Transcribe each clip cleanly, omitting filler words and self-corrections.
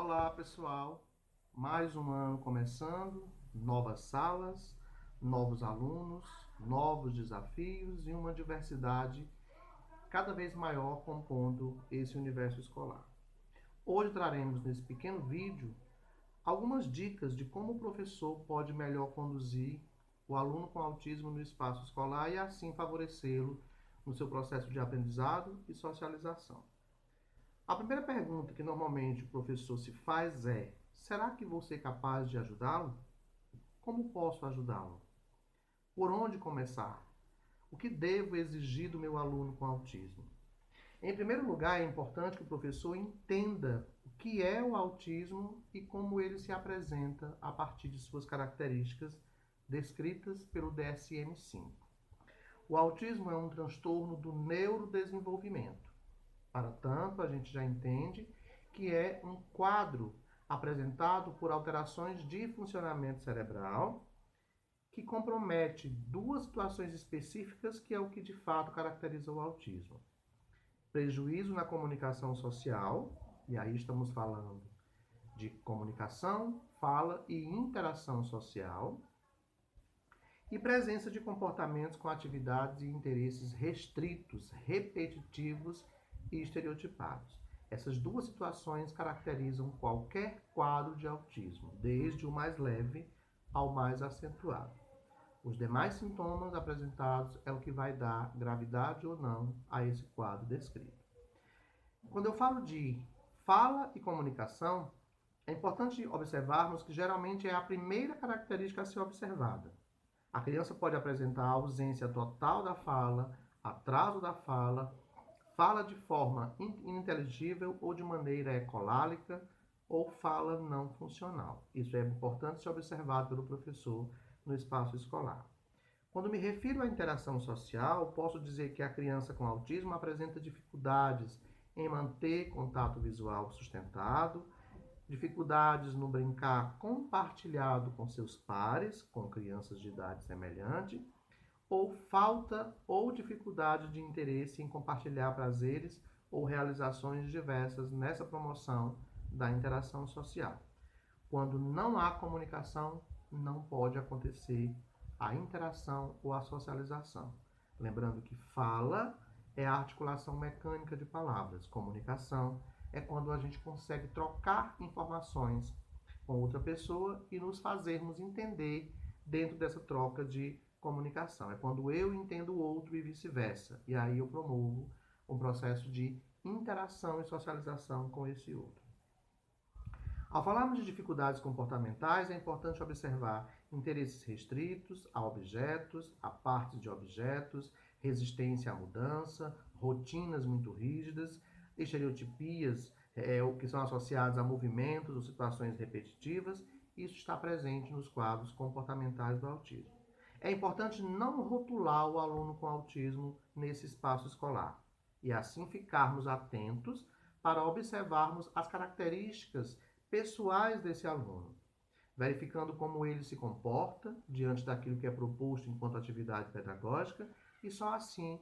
Olá pessoal, mais um ano começando, novas salas, novos alunos, novos desafios e uma diversidade cada vez maior compondo esse universo escolar. Hoje traremos nesse pequeno vídeo algumas dicas de como o professor pode melhor conduzir o aluno com autismo no espaço escolar e assim favorecê-lo no seu processo de aprendizado e socialização. A primeira pergunta que normalmente o professor se faz é: será que vou ser capaz de ajudá-lo? Como posso ajudá-lo? Por onde começar? O que devo exigir do meu aluno com autismo? Em primeiro lugar, é importante que o professor entenda o que é o autismo e como ele se apresenta a partir de suas características descritas pelo DSM-5. O autismo é um transtorno do neurodesenvolvimento. Para tanto, a gente já entende que é um quadro apresentado por alterações de funcionamento cerebral que compromete duas situações específicas, que é o que de fato caracteriza o autismo. Prejuízo na comunicação social, e aí estamos falando de comunicação, fala e interação social, e presença de comportamentos com atividades e interesses restritos, repetitivos e estereotipados. Essas duas situações caracterizam qualquer quadro de autismo, desde o mais leve ao mais acentuado. Os demais sintomas apresentados é o que vai dar gravidade ou não a esse quadro descrito. Quando eu falo de fala e comunicação, é importante observarmos que geralmente é a primeira característica a ser observada. A criança pode apresentar ausência total da fala, atraso da fala, fala de forma ininteligível ou de maneira ecolálica, ou fala não funcional. Isso é importante ser observado pelo professor no espaço escolar. Quando me refiro à interação social, posso dizer que a criança com autismo apresenta dificuldades em manter contato visual sustentado, dificuldades no brincar compartilhado com seus pares, com crianças de idade semelhante, ou falta ou dificuldade de interesse em compartilhar prazeres ou realizações diversas nessa promoção da interação social. Quando não há comunicação, não pode acontecer a interação ou a socialização. Lembrando que fala é a articulação mecânica de palavras, comunicação é quando a gente consegue trocar informações com outra pessoa e nos fazermos entender dentro dessa troca de comunicação. É quando eu entendo o outro e vice-versa. E aí eu promovo um processo de interação e socialização com esse outro. Ao falarmos de dificuldades comportamentais, é importante observar interesses restritos a objetos, a partes de objetos, resistência à mudança, rotinas muito rígidas, estereotipias que são associadas a movimentos ou situações repetitivas. Isso está presente nos quadros comportamentais do autismo. É importante não rotular o aluno com autismo nesse espaço escolar e assim ficarmos atentos para observarmos as características pessoais desse aluno, verificando como ele se comporta diante daquilo que é proposto enquanto atividade pedagógica e só assim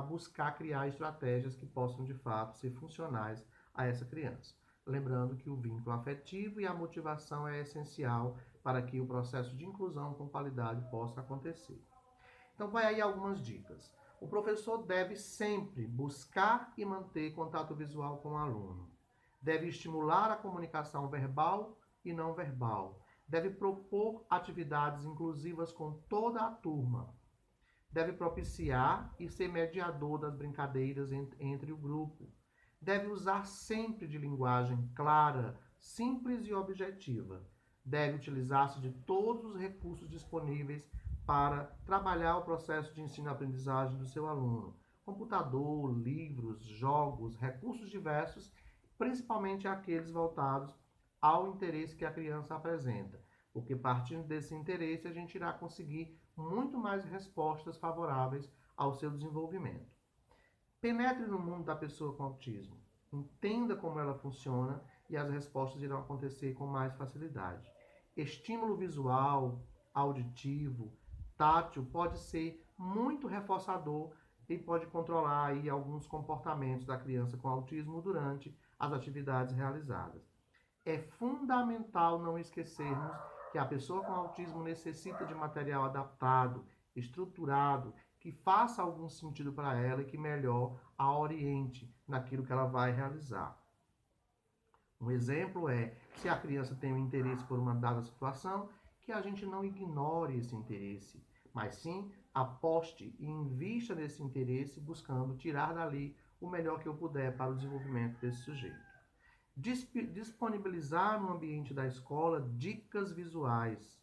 buscar criar estratégias que possam de fato ser funcionais a essa criança. Lembrando que o vínculo afetivo e a motivação é essencial para que o processo de inclusão com qualidade possa acontecer. Então vai aí algumas dicas. O professor deve sempre buscar e manter contato visual com o aluno. Deve estimular a comunicação verbal e não verbal. Deve propor atividades inclusivas com toda a turma. Deve propiciar e ser mediador das brincadeiras entre o grupo. Deve usar sempre de linguagem clara, simples e objetiva. Deve utilizar-se de todos os recursos disponíveis para trabalhar o processo de ensino-aprendizagem do seu aluno. Computador, livros, jogos, recursos diversos, principalmente aqueles voltados ao interesse que a criança apresenta, porque partindo desse interesse a gente irá conseguir muito mais respostas favoráveis ao seu desenvolvimento. Penetre no mundo da pessoa com autismo, entenda como ela funciona e as respostas irão acontecer com mais facilidade. Estímulo visual, auditivo, tátil pode ser muito reforçador e pode controlar aí alguns comportamentos da criança com autismo durante as atividades realizadas. É fundamental não esquecermos que a pessoa com autismo necessita de material adaptado, estruturado, que faça algum sentido para ela e que melhor a oriente naquilo que ela vai realizar. Um exemplo é, se a criança tem um interesse por uma dada situação, que a gente não ignore esse interesse, mas sim aposte e invista nesse interesse, buscando tirar dali o melhor que eu puder para o desenvolvimento desse sujeito. Disponibilizar no ambiente da escola dicas visuais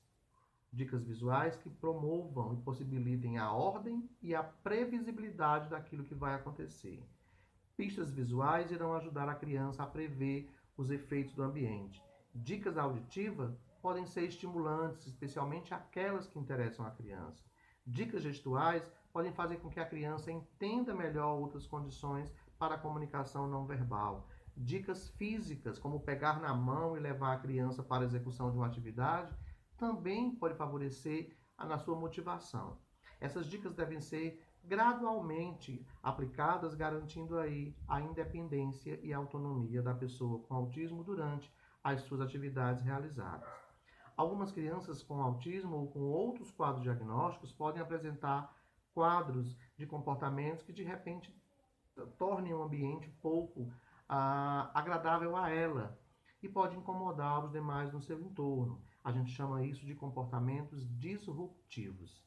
que promovam e possibilitem a ordem e a previsibilidade daquilo que vai acontecer. Pistas visuais irão ajudar a criança a prever os efeitos do ambiente. Dicas auditivas podem ser estimulantes, especialmente aquelas que interessam a criança. Dicas gestuais podem fazer com que a criança entenda melhor outras condições para a comunicação não verbal. Dicas físicas, como pegar na mão e levar a criança para a execução de uma atividade, também pode favorecer na sua motivação. Essas dicas devem ser gradualmente aplicadas, garantindo aí a independência e a autonomia da pessoa com autismo durante as suas atividades realizadas. Algumas crianças com autismo ou com outros quadros diagnósticos podem apresentar quadros de comportamentos que de repente tornem o ambiente pouco agradável a ela e pode incomodar os demais no seu entorno. A gente chama isso de comportamentos disruptivos.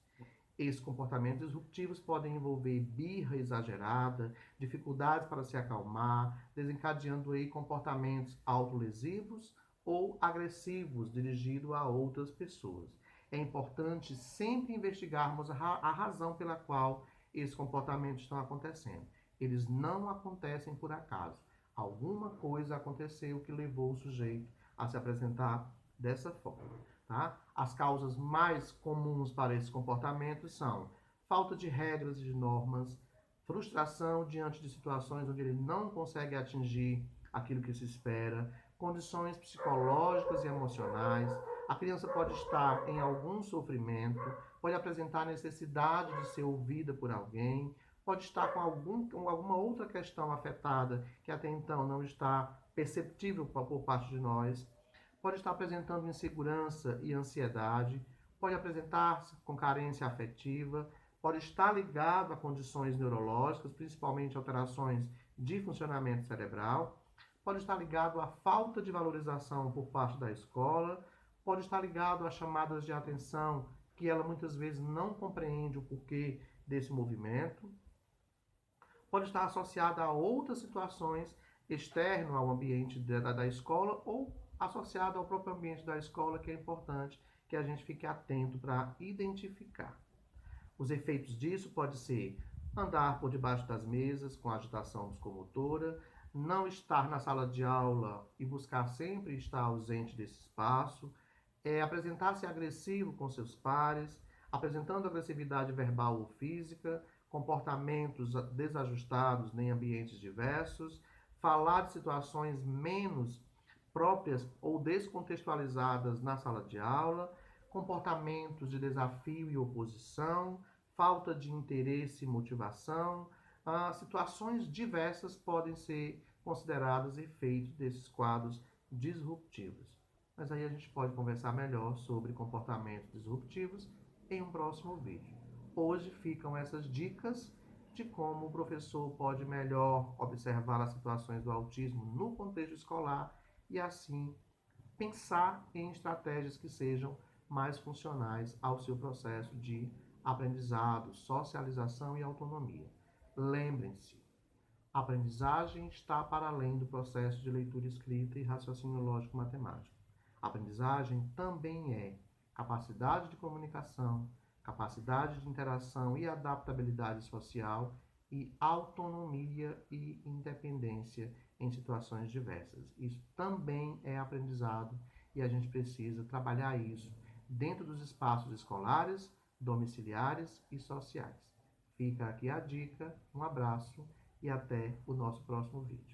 Esses comportamentos disruptivos podem envolver birra exagerada, dificuldades para se acalmar, desencadeando aí comportamentos autolesivos ou agressivos dirigidos a outras pessoas. É importante sempre investigarmos a razão pela qual esses comportamentos estão acontecendo. Eles não acontecem por acaso. Alguma coisa aconteceu que levou o sujeito a se apresentar dessa forma. Tá? As causas mais comuns para esses comportamentos são falta de regras e de normas, frustração diante de situações onde ele não consegue atingir aquilo que se espera, condições psicológicas e emocionais. A criança pode estar em algum sofrimento, pode apresentar necessidade de ser ouvida por alguém, pode estar com alguma outra questão afetada que até então não está perceptível por parte de nós, pode estar apresentando insegurança e ansiedade, pode apresentar-se com carência afetiva, pode estar ligado a condições neurológicas, principalmente alterações de funcionamento cerebral, pode estar ligado à falta de valorização por parte da escola, pode estar ligado a chamadas de atenção que ela muitas vezes não compreende o porquê desse movimento, pode estar associada a outras situações externas ao ambiente da escola ou associado ao próprio ambiente da escola, que é importante que a gente fique atento para identificar. Os efeitos disso pode ser andar por debaixo das mesas com agitação psicomotora, não estar na sala de aula e buscar sempre estar ausente desse espaço, apresentar-se agressivo com seus pares, apresentando agressividade verbal ou física, comportamentos desajustados em ambientes diversos, falar de situações menos próprias ou descontextualizadas na sala de aula, comportamentos de desafio e oposição, falta de interesse e motivação. Situações diversas podem ser consideradas efeitos desses quadros disruptivos. Mas aí a gente pode conversar melhor sobre comportamentos disruptivos em um próximo vídeo. Hoje ficam essas dicas de como o professor pode melhor observar as situações do autismo no contexto escolar e assim pensar em estratégias que sejam mais funcionais ao seu processo de aprendizado, socialização e autonomia. Lembrem-se, a aprendizagem está para além do processo de leitura escrita e raciocínio lógico matemático. A aprendizagem também é capacidade de comunicação, capacidade de interação e adaptabilidade social e autonomia e independência em situações diversas. Isso também é aprendizado e a gente precisa trabalhar isso dentro dos espaços escolares, domiciliares e sociais. Fica aqui a dica, um abraço e até o nosso próximo vídeo.